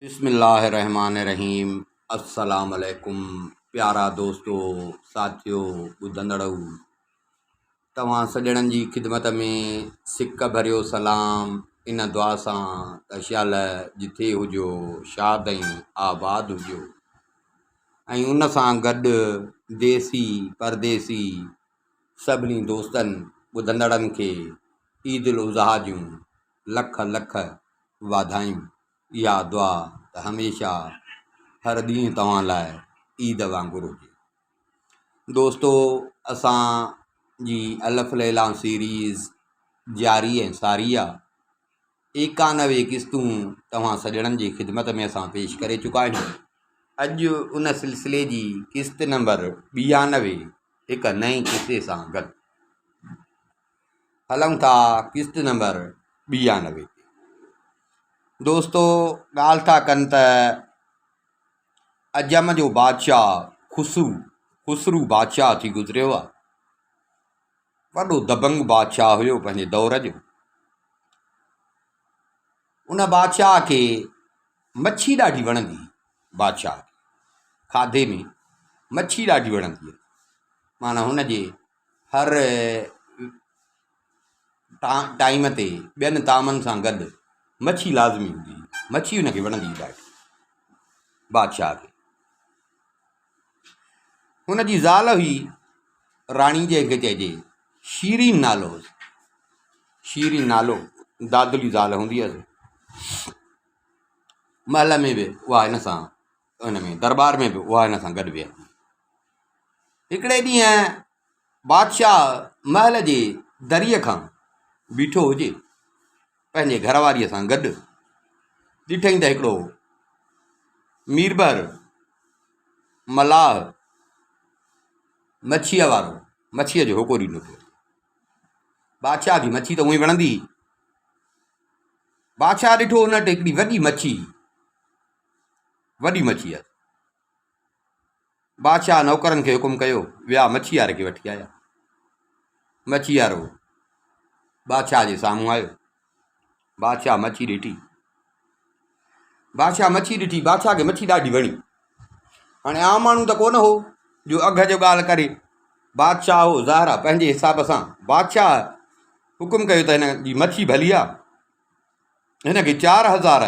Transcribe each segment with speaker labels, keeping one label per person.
Speaker 1: बिस्मिल्लाहिर्रहमानिर्रहीम। अस्सलाम वालेकुम प्यारा दोस्तों, साथियों, ॿुधंदड़ो, तव्हां सॼणनि जी ख़िदमत में सिक भरियो सलाम। इन दुआ सां त शाल जिथे हुजो शाद ऐं आबाद हुजो, ऐं उन सां गॾु देसी परदेसी सभिनी दोस्तनि ॿुधंदड़नि खे ईद उल अज़हा जूं लख लख वाधायूं। इहा दुआ त हमेशह हर ॾींहुं तव्हां लाइ ईद वांगुरु हुजे। दोस्तो, असांजी अलफ़ लैला सीरीज़ जारी ऐं सारी आहे। 91 क़िस्तूं तव्हां सॼणनि जी ख़िदमत में असां पेश करे चुका आहियूं। अॼु उन सिलसिले जी क़िस्त नंबर 92 हिकु नई क़िस्ते सां गॾु हलूं था। क़िस्त नंबर 92 दोस्तो, ॻाल्हि था कनि त अजम जो बादशाह खुसरू बादशाह थी गुज़रियो आहे। वॾो दबंग बादशाह हुयो पंहिंजे दौर जो। उन बादशाह खे मच्छी ॾाढी वणंदी हुई। बादशाह खे खाधे में मच्छी ॾाढी वणंदी हुई। माना हुनजे हर टाइम ते ॿियनि तामनि सां गॾु मच्छी लाज़मी हूंदी हुई। मच्छी हुनखे वणंदी हुई ॾाढी बादशाह खे। हुनजी ज़ाल हुई राणी जंहिंखे चइजे शीरीन नालो हुओसि। शीरीन नालो दादुली ज़ाल हूंदी हुअसि। महल में बि उहा हिन सां, हुन में दरबार में बि उहा हिन सां गॾु वियसि। हिकिड़े ॾींहुं बादशाह महल जे दरीअ खां बीठो हुजे पंहिंजे घरवारीअ सां गॾु। ॾिठई त हिकिड़ो मीरबर मलाह मच्छीअ वारो मच्छीअ जो होको ॾींदो पियो। बादशाह खे मच्छी त उहो ई वणंदी। बादशाह ॾिठो हुन वटि हिकिड़ी वॾी मच्छी आहे। बादशाह नौकरनि खे हुकुम कयो, विया मच्छी वारे खे वठी आया। मच्छी वारो बादशाह जे साम्हूं आयो। बादशाह मच्छी ॾिठी। बादशाह खे मच्छी ॾाढी वणी। हाणे आम माण्हू त कोन हो जो अघ जो ॻाल्हि करे। बादशाह हो ज़ाहिर पंहिंजे हिसाब सां। बादशाह हुकुम कयो त हिन जी मच्छी भली आहे, हिनखे 4000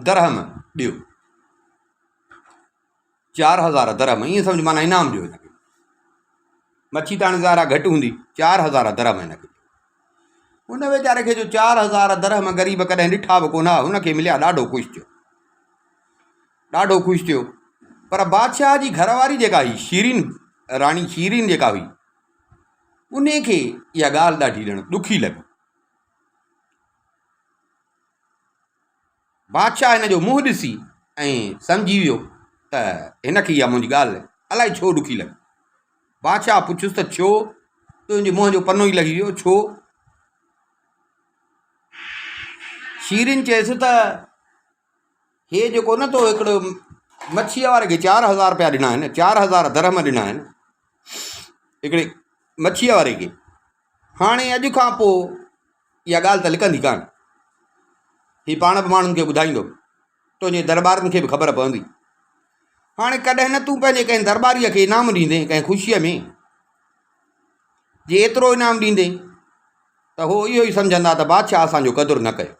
Speaker 1: दरहम ॾियो। 4000 दरहम, ईअं सम्झ माना इनाम ॾियो हिनखे। मच्छी त हाणे ज़ाहिर घटि हूंदी। 4000 दरहम हिनखे। हुन वीचारे खे जो 4000 दरहम ग़रीब कॾहिं ॾिठा बि कोन, हुनखे मिलिया। ॾाढो ख़ुशि थियो। पर बादशाह जी घरवारी जेका हुई राणी शीरीन जेका हुई, उन खे इहा ॻाल्हि ॾाढी ॾुखी लॻी। बादशाह हिन जो मुंहुं ॾिसी ऐं सम्झी वियो त हिनखे इहा मुंहिंजी ॻाल्हि अलाए छो ॾुखी लॻी। बादशाह पुछियुसि त छो? तुंहिंजे मुंहं जो पनो ई लॻी वियो, छो? शीरीन चयसि त हे जेको न तो हिकिड़ो मच्छीअ वारे खे 4000 रुपया ॾिना आहिनि, 4000 दरहम ॾिना आहिनि हिकिड़े मच्छीअ वारे खे। हाणे अॼु खां पोइ इहा ॻाल्हि त लिकंदी कान। हीउ पाण बि माण्हुनि खे ॿुधाईंदो, तुंहिंजे दरबारनि खे बि ख़बर पवंदी। हाणे कॾहिं न तूं पंहिंजे कंहिं दरबारीअ खे इनाम ॾींदे कंहिं ख़ुशीअ में, जे एतिरो इनाम ॾींदे त हो इहो ई सम्झंदा त बादशाह असांजो क़दुरु न कयो।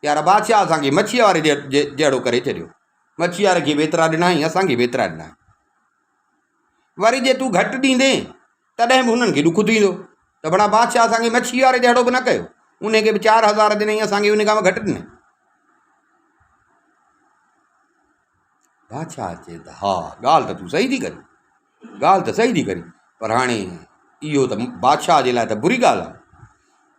Speaker 1: यार, बादशाह असांखे मच्छीअ वारे जहिड़ो करे छॾियो। मच्छी वारे खे बि एतिरा ॾिनाई, असांखे बि एतिरा ॾिना। वरी जे तूं घटि ॾींदे तॾहिं बि हुननि खे ॾुख थींदो त भला बादशाह असांखे मच्छी वारे जहिड़ो बि न कयो, उनखे बि 4000 ॾिनई, असांखे उन खां बि घटि ॾिनई। बादशाह चए त हा, ॻाल्हि त तूं सही थी करी, पर हाणे इहो त बादशाह जे लाइ त बुरी ॻाल्हि आहे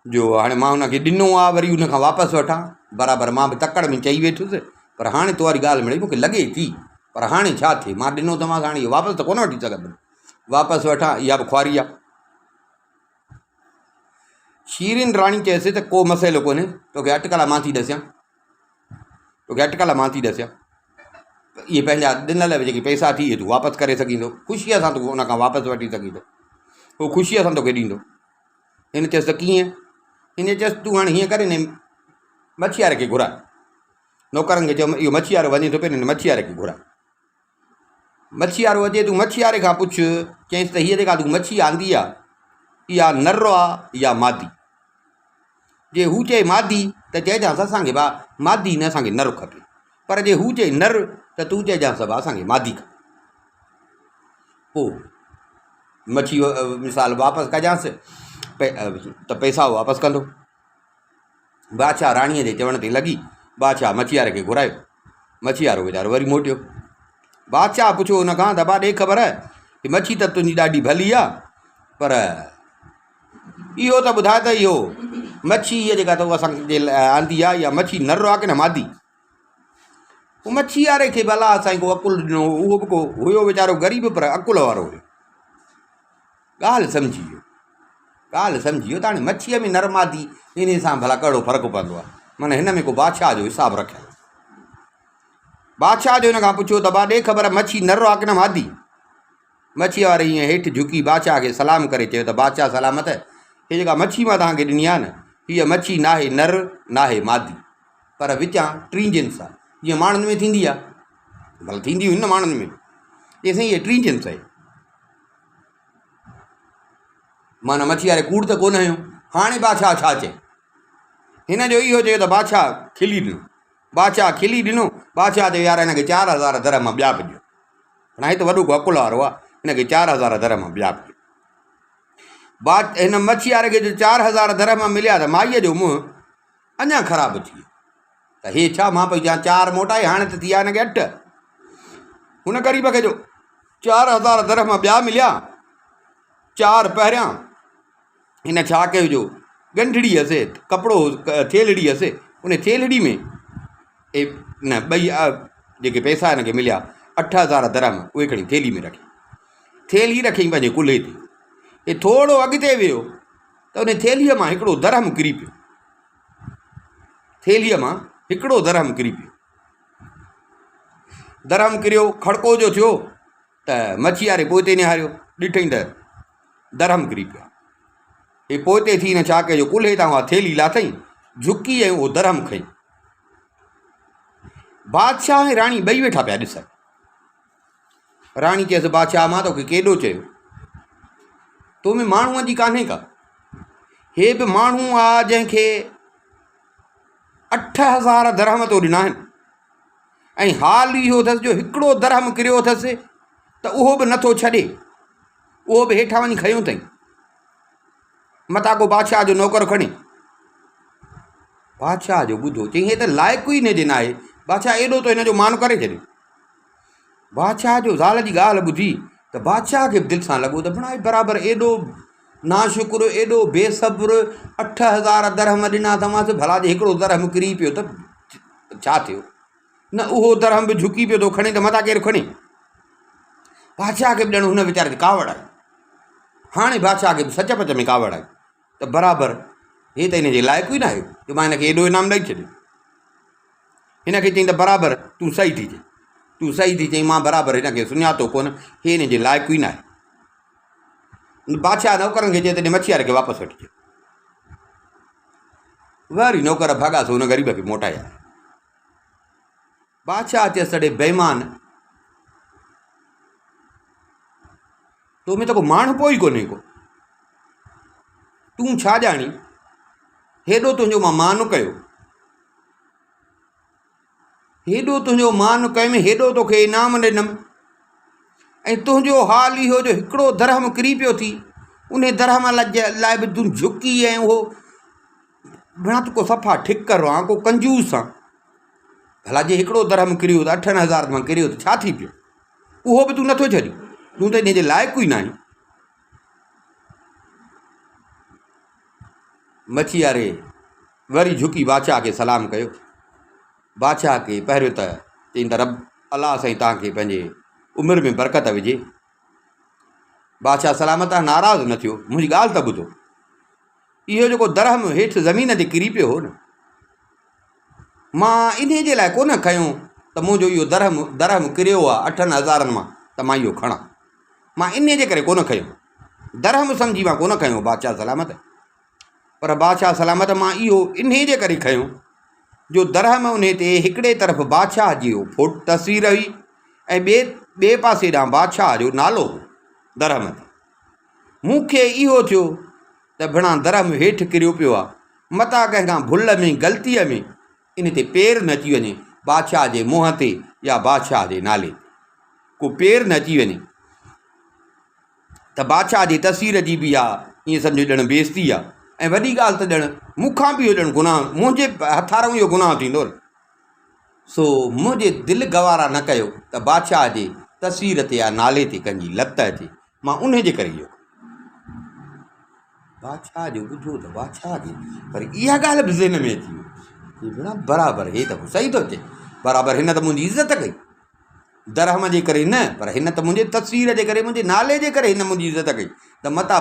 Speaker 1: जो हाणे मां हुनखे ॾिनो आहे, वरी हुनखां वापसि वठां। बराबरि मां बि तकड़ में चई वेठुसि, पर हाणे तो वारी ॻाल्हि मिड़ई मूंखे लॻे थी, पर हाणे छा थिए? मां ॾिनो त मां हाणे इहो वापसि त कोन वठी सघंदुमि। वापसि वठां, इहा बि ख्वारी आहे। शीरीन राणी चयसि त को मसइलो कोन्हे, तोखे अटकल मां थी ॾसियां। इहे पंहिंजा ॾिनल जेके पैसा थी, इहे तूं वापसि करे सघींदो। ख़ुशीअ सां तूं हुनखां वापसि वठी सघींदो। उहो ख़ुशीअ सां तोखे ॾींदो। हिन चयसि त कीअं? हिन चयसि तूं हाणे हीअं करे न, मच्छी वारे खे घुराए। नौकरनि खे चयो इहो मच्छी वारो वञे थो पियो, हिन मच्छी वारे खे घुराए। मच्छी वारो अचे, तूं मच्छी वारे खां पुछ, चईंसि त हीअ जेका तूं मच्छी आंदी आहे इहा नर आहे या मादी। जे हू चए मादी त चइजांसि असांखे भाउ मादी न, असांखे नर खपे। पर जे हू चए नर त तूं चइजांसि भाउ असांखे मादी खपे। पोइ मच्छी मिसाल वापसि कजांसि त पैसा वापसि कंदो। बादशाह राणीअ जे चवण ते लॻी, बादशाह मच्छी वारे खे घुरायो। मच्छी वारो वीचारो वरी मोटियो। बादशाह पुछो हुन खां त भाउ ॾे ख़बर की मच्छी त तुंहिंजी ॾाढी भली आहे, पर इहो त ॿुधाए त इहो मच्छी हीअ जेका अथव असांजे आंदी आहे इहा मच्छी नर आहे की न मादी। पोइ मच्छी वारे खे भला असांखे को अकुलु ॾिनो, उहो बि को हुयो वीचारो ग़रीब पर अकुल वारो हुयो। ॻाल्हि सम्झी वियो, ॻाल्हि सम्झी वियो। त हाणे मच्छीअ में नर मादी इन सां भला कहिड़ो फ़र्क़ु पवंदो आहे? माना हिन में को बादशाह जो हिसाबु रखियलु। बादशाह जो हिन खां पुछियो त भाउ ॾे ख़बर मच्छी नर आहे की न मादी। मच्छी वारे हीअं हेठि झुकी बादशाह खे सलाम करे चयो त बादशाह सलामत, हीअ जेका मच्छी मां तव्हांखे ॾिनी आहे न, हीअ मच्छी नाहे नर नाहे मादी, पर विचां टी जिन्स आहे। जीअं माण्हुनि में थींदी आहे, भला थींदियूं आहिनि न माण्हुनि में, इहे साईं इहे टी जिन्स आहे। माना मच्छी वारे कूड़ त कोन हुयो। हाणे बादशाह छा चए? हिन जो इहो चयो त बादशाह खिली ॾिनो। बादशाह खिली ॾिनो। बादशाह चयो यार हिनखे 4000 दरहम ॿिया बि ॾियो। हाणे त वॾो अकुल वारो आहे, हिनखे 4000 दरहम ॿिया बि ॾियो। हिन मच्छी वारे खे जो 4000 दरहम मिलिया त माईअ जो मुंहुं अञा ख़राबु थी वियो त हे छा मां पई चवां 4 मोटाए, हाणे त थी विया हिनखे 8। हुन ग़रीब खे जो 4000 दरहम ॿिया मिलिया, 4 पहिरियां। हिन छा कयो जो गंढड़ी हुअसि, कपिड़ो थेलड़ी हुअसि, उन थेलड़ी में न ॿई जेके पैसा हिनखे मिलिया 8000 दरहम उहे खणी थेली में रखी, थेली रखी पंहिंजे कुल्हे ते। हे थोरो अॻिते वियो त उन थेलीअ मां हिकिड़ो दरहम किरी पियो। थेलीअ मां हिकिड़ो दरहम किरी पियो। दरहम किरियो, खड़को जो थियो त मच्छी वारे पोइ ते निहारियो, ॾिठईं त दरहम किरी पियो। हे पोइ थी न छा कयो, कुल्हे तां उहा थेली लाथई, झुकी ऐं उहो दरहम खई। बादशाह ऐं राणी ॿई वेठा पिया ॾिसनि। राणी चयसि बादशाह मां तोखे केॾो चयो, तो में माण्हूअ जी कान्हे का। हे बि माण्हू आहे जंहिंखे 8000 दरहम तो ॾिना आहिनि, ऐं हाल इहो अथसि जो हिकिड़ो दरहम किरियो अथसि त उहो बि नथो छॾे, उहो बि हेठां वञी खयो अथई। मता को बादशाह जो नौकर खणे। बादशाह जो ॿुधो, चई हे त लाइक़ु ई हिनजे न आहे। बादशाह एॾो तो हिन जो मान करे छॾियो। बादशाह जो ज़ाल जी ॻाल्हि ॿुधी त बादशाह खे बि दिलि सां लॻो त बणाए बराबरि एॾो नाशुक्र, एॾो बेसब्र, 8000 दरहम ॾिना अथमांसि, भला जे हिकिड़ो दरहम किरी पियो त छा थियो? न उहो दरहम बि झुकी पियो थो खणे त मथां केरु खणे? बादशाह खे बि ॼण हुन वीचारे ते कावड़ आई। हाणे बादशाह खे बि सच पच में कावड़ आई त बराबरि हे त हिनजे लाइक़ु ई न आहे जो मां हिनखे एॾो इनाम ॾेई छॾियो। हिनखे चई त बराबरि तूं सही थी चई, तूं सही थी चई, मां बराबरि हिनखे सुञातो कोन, हे हिनजे लाइक़ु ई न आहे। बादशाह नौकरनि खे चए त मच्छी वारे खे वापसि वठी अचो। वरी नौकर भाॻासीं हुन ग़रीब खे मोटाया। बादशाह चयसि तॾहिं बेईमान, तो में त को माण्हू पोइ ई कोन्हे को, तूं छा ॼाणी? हेॾो तुंहिंजो मां मान कयो, हेॾो तुंहिंजो मान कयो में हेॾो तोखे इनाम ॾिनमि, ऐं तुंहिंजो हाल इहो जो हिकिड़ो दरहम किरी पियो थी, उन दरहम लाइ बि तूं झुकी ऐं उहो भेण तूं को सफ़ा ठिकर आहे, को कंजूस आहे। भला जे हिकिड़ो दरहम किरियो त 8000 मां किरियो त छा थी पियो? उहो बि तूं नथो छॾी, तूं त हिनजे लाइक़ु ई न आहीं। मच्छी वारे वरी झुकी बादशाह खे सलाम कयो। बादशाह खे पहिरियों त चई त रब अलाह साईं तव्हांखे पंहिंजे उमिरि में बरकत विझे। बादशाह सलामत आहे, नाराज़ न थियो। मुंहिंजी ॻाल्हि त ॿुधो, इहो जेको दरहम हेठि ज़मीन ते किरी पियो हो न, मां इन जे लाइ कोन खयो त मुंहिंजो इहो दरहम किरियो आहे 8000 मां त मां इहो खणां, मां इन जे करे कोन खयो, दरहम सम्झी मां कोन खयो बादशाह सलामत। पर बादशाह सलामत मां इहो इन जे करे खयो जो दरहम उन ते हिकिड़े तरफ़ बादशाह जी तस्वीर हुई ऐं ॿिए पासे ॾांहुं बादशाह जो नालो हो दरहम ते। मूंखे इहो थियो त भिणा दरहम हेठि किरियो पियो आहे, मता कंहिंखां भुल में ग़लतीअ में इन ते पेर न अची वञे, बादशाह जे मुंहं ते या बादशाह जे नाले ते को पेर न अची वञे त बादशाह जी तस्वीर जी बि आहे ईअं सम्झो ॼण बेइज़ती आहे। ऐं वॾी ॻाल्हि त ॼण मूंखां बि इहो ॼण गुनाह, मुंहिंजे हथारऊं इहो गुनाह थींदो न। सो मुंहिंजे दिलि गवारा न कयो त बादशाह जे तस्वीर ते या नाले ते कंहिंजी लत अचे, मां उन जे करे इहो बादशाह जो ॿुधो त बादशाह जे, पर इहा ॻाल्हि बि ज़हन में अची वई भेणा बराबरि हे त सही थो अचे, बराबरि हिन त मुंहिंजी इज़त कई, दरहम जे करे न, पर हिन त मुंहिंजे तस्वीर जे करे, मुंहिंजे नाले जे करे हिन मुंहिंजी इज़त कई, त मता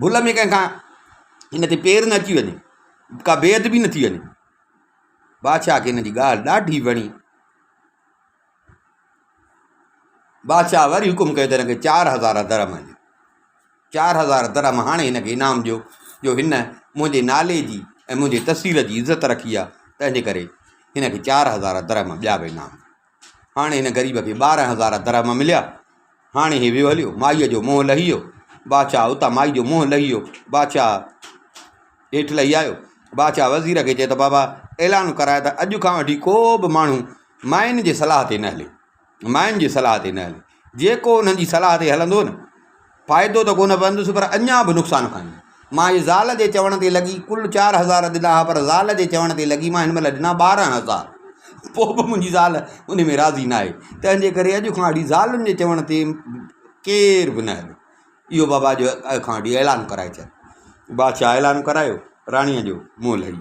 Speaker 1: भुल में कंहिंखां हिन ते पेर न अची वञे, का बेअदबी न थी वञे। बादशाह खे हिन जी ॻाल्हि ॾाढी वणी। बादशाह वरी हुकुम कयो त हिनखे 4000 दरहम ॾियो, 4000 दरहम हाणे हिनखे इनाम ॾियो, जो हिन मुंहिंजे नाले जी ऐं मुंहिंजे तस्वीर जी इज़त रखी आहे, तंहिंजे करे हिनखे 4000 दरहम ॿिया बि इनाम। हाणे हिन ग़रीब खे 12000 दरहम मिलिया। हाणे हे वियो हलियो, माईअ जो मुंहुं लही वियो, बादशाह उतां माई जो मुंहुं लही वियो, बादशाह हेठि लही आयो। बादशाह वज़ीर खे चए त बाबा ऐलान कराए त अॼु खां वठी को बि माण्हू माइनि जे सलाह ते न हले, माइनि जी सलाह ते न हले, जेको उन्हनि जी सलाह ते हलंदो न फ़ाइदो त कोन पवंदुसि पर अञा बि नुक़सानु खाईंदो। मां इहे ज़ाल जे चवण ते लॻी, कुल 4000 ॾिना हुआ, पर ज़ाल जे चवण ते लॻी मां हिन महिल ॾिना 12000, पोइ बि मुंहिंजी ज़ाल उन में राज़ी न आहे, तंहिंजे करे अॼु खां वठी ज़ालुनि जे चवण ते केर बि न हले, इहो बाबा जो अॼु खां वठी ऐलान कराए छॾ। बादशाह ऐलान करायो, राणीअ जो मुंहुं लही।